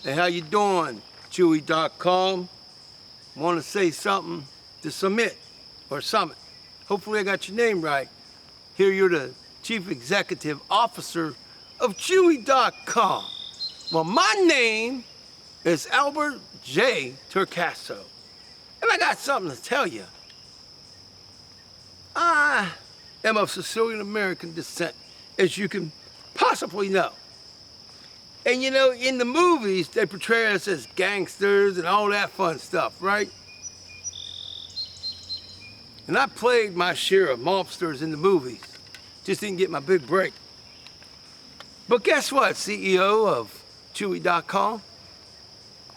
Hey, how you doing? Chewy Dot Com. Want to say something to Summit or Summit. Hopefully I got your name right. Here you're the Chief Executive Officer of Chewy Dot Com. Well, my name is Albert J. Torcaso. And I got something to tell you. I am of Sicilian American descent, as you can possibly know. And you know, in the movies, they portray us as gangsters and all that fun stuff, right? And I played my share of mobsters in the movies. Just didn't get my big break. But guess what, CEO of Chewy Dot Com?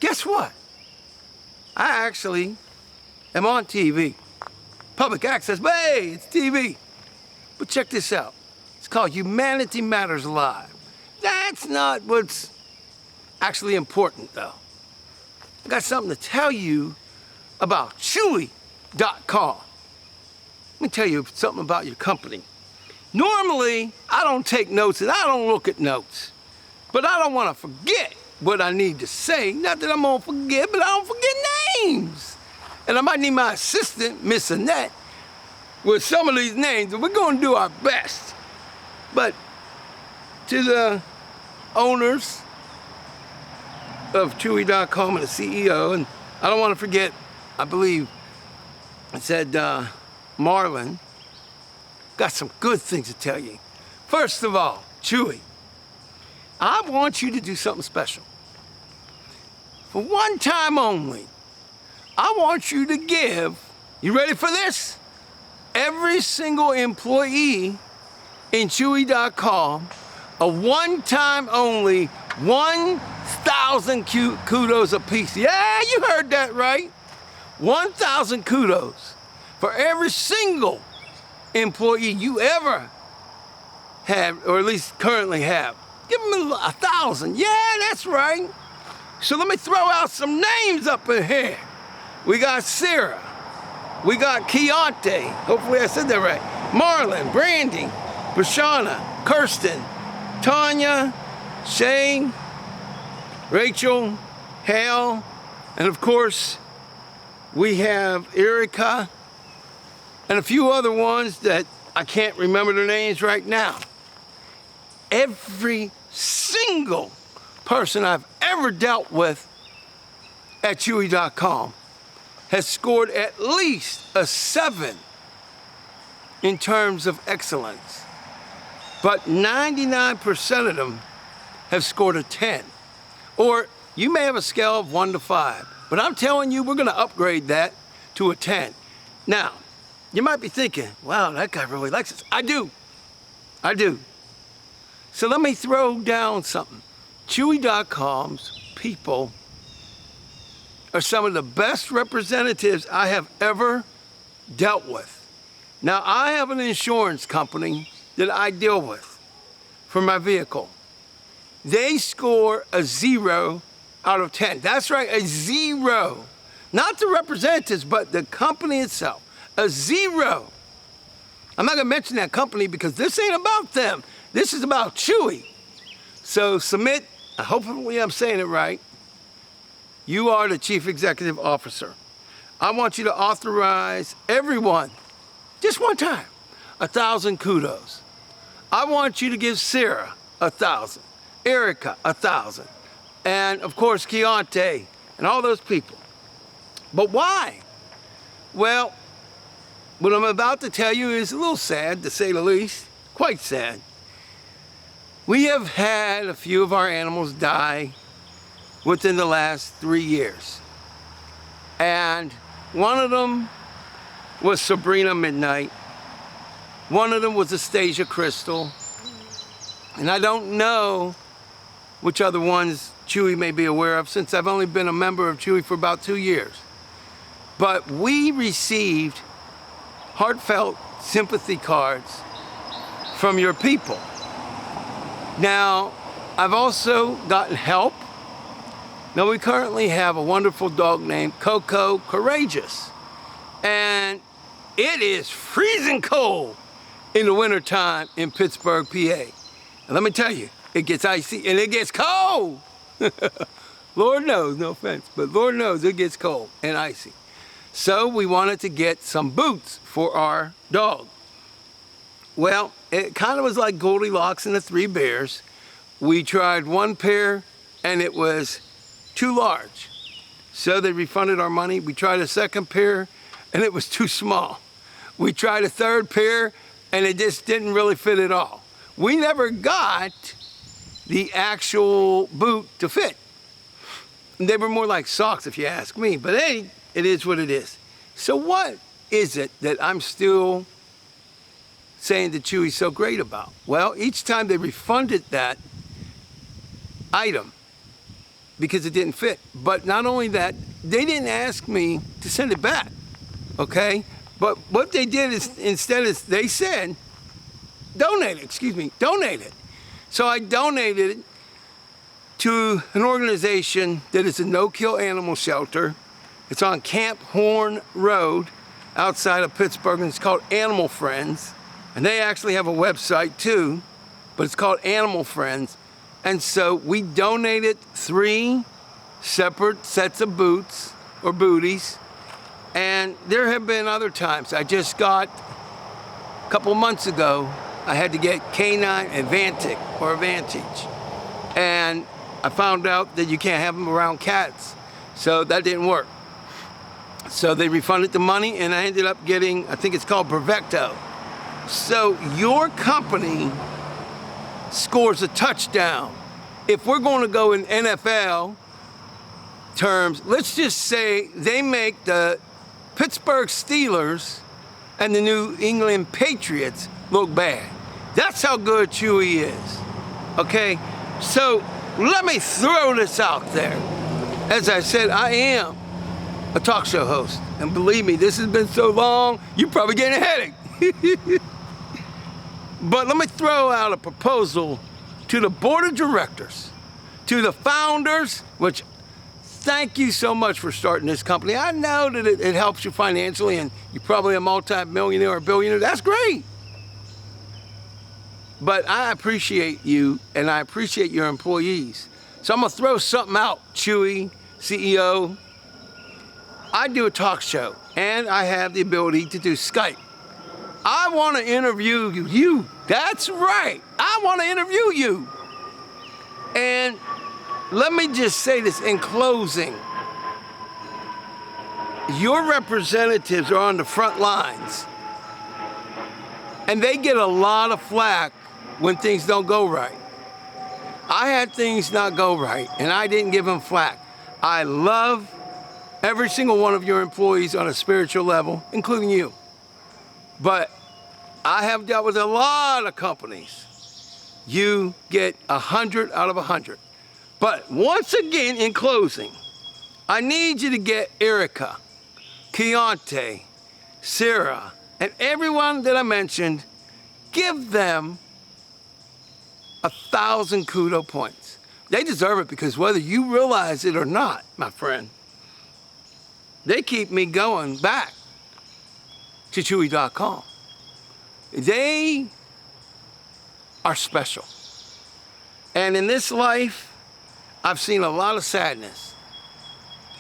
Guess what? I actually am on TV. Public access, but hey, it's TV. But check this out. It's called Humanity Matters Live. That's not what's actually important, though. I got something to tell you about Chewy Dot Com. Let me tell you something about your company. Normally, I don't take notes and I don't look at notes. But I don't want to forget what I need to say. Not that I'm going to forget, but I don't forget names. And I might need my assistant, Miss Annette, with some of these names, and we're going to do our best. But to the owners of Chewy Dot Com and the CEO, and I don't want to forget, I believe it said Marlon, got some good things to tell you. First of all, Chewy, I want you to do something special. For one time only, I want you to give, you ready for this? Every single employee in Chewy Dot Com a one-time only 1,000 kudos apiece. Yeah, you heard that right. 1,000 kudos for every single employee you ever have, or at least currently have. Give them 1,000. Yeah, that's right. So let me throw out some names up in here. We got Sarah. We got Keontae. Hopefully I said that right. Marlon, Brandy, Brashana, Kirsten, Tanya, Shane, Rachel, Hal, and of course, we have Erica and a few other ones that I can't remember their names right now. Every single person I've ever dealt with at Chewy Dot Com has scored at least a 7 in terms of excellence. But 99% of them have scored a 10. Or you may have a scale of 1 to 5, but I'm telling you, we're gonna upgrade that to a 10. Now, you might be thinking, wow, that guy really likes us. I do. So let me throw down something. Chewy Dot Com's people are some of the best representatives I have ever dealt with. Now, I have an insurance company that I deal with for my vehicle. They score a 0 out of 10. That's right, a 0. Not the representatives, but the company itself, a 0. I'm not gonna mention that company because this ain't about them. This is about Chewy. So submit, hopefully I'm saying it right. You are the Chief Executive Officer. I want you to authorize everyone, just one time, 1,000 kudos. I want you to give Sarah 1,000, Erica 1,000, and of course Keontae and all those people. But why? Well, what I'm about to tell you is a little sad, to say the least, quite sad. We have had a few of our animals die within the last 3 years. And one of them was Sabrina Midnight. One of them was Astasia Crystal. And I don't know which other ones Chewy may be aware of, since I've only been a member of Chewy for about 2 years. But we received heartfelt sympathy cards from your people. Now, I've also gotten help. Now, we currently have a wonderful dog named Coco Courageous. And it is freezing cold in the wintertime in Pittsburgh, PA. And let me tell you, it gets icy and it gets cold. Lord knows, no offense, but Lord knows it gets cold and icy. So we wanted to get some boots for our dog. Well, it kind of was like Goldilocks and the Three Bears. We tried one pair and it was too large. So they refunded our money. We tried a second pair and it was too small. We tried a third pair and it just didn't really fit at all. We never got the actual boot to fit. They were more like socks if you ask me, but hey, it is what it is. So what is it that I'm still saying that Chewy's so great about? Well, each time they refunded that item because it didn't fit. But not only that, they didn't ask me to send it back, okay? But what they did is, instead is they said, donate it. So I donated it to an organization that is a no-kill animal shelter. It's on Camp Horn Road outside of Pittsburgh, and it's called Animal Friends. And they actually have a website too, but it's called Animal Friends. And so we donated 3 separate sets of boots or booties. And there have been other times. I just got, a couple months ago, I had to get Canine Advantage or Advantage. And I found out that you can't have them around cats. So that didn't work. So they refunded the money and I ended up getting, I think it's called Brevecto. So your company scores a touchdown. If we're going to go in NFL terms, let's just say they make the Pittsburgh Steelers and the New England Patriots look bad. That's how good Chewy is, okay? So let me throw this out there. As I said, I am a talk show host. And believe me, this has been so long, you're probably getting a headache. But let me throw out a proposal to the board of directors, to the founders, which thank you so much for starting this company. I know that it helps you financially and you're probably a multi-millionaire or billionaire. That's great. But I appreciate you and I appreciate your employees. So I'm gonna throw something out, Chewy, CEO. I do a talk show and I have the ability to do Skype. I want to interview you. That's right. I want to interview you. And let me just say this in closing. Your representatives are on the front lines. And they get a lot of flack when things don't go right. I had things not go right, and I didn't give them flack. I love every single one of your employees on a spiritual level, including you. But I have dealt with a lot of companies. You get 100 out of 100. But once again, in closing, I need you to get Erica, Keontae, Sarah, and everyone that I mentioned, give them 1,000 Kudos points. They deserve it because whether you realize it or not, my friend, they keep me going back to Chewy Dot Com. They are special. And in this life, I've seen a lot of sadness.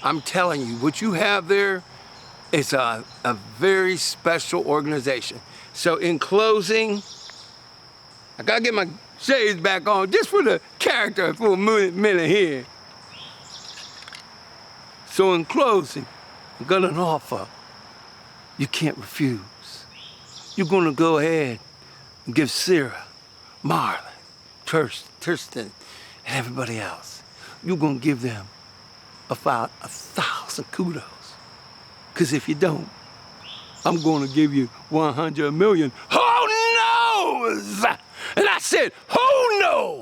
I'm telling you, what you have there is a very special organization. So in closing, I gotta get my shades back on just for the character for a minute here. So in closing, I've got an offer you can't refuse. You're gonna go ahead and give Sarah, Marlon, Thurston, and everybody else, you're gonna give them about 1,000 kudos. Because if you don't, I'm gonna give you 100 million. Who knows? And I said, who knows?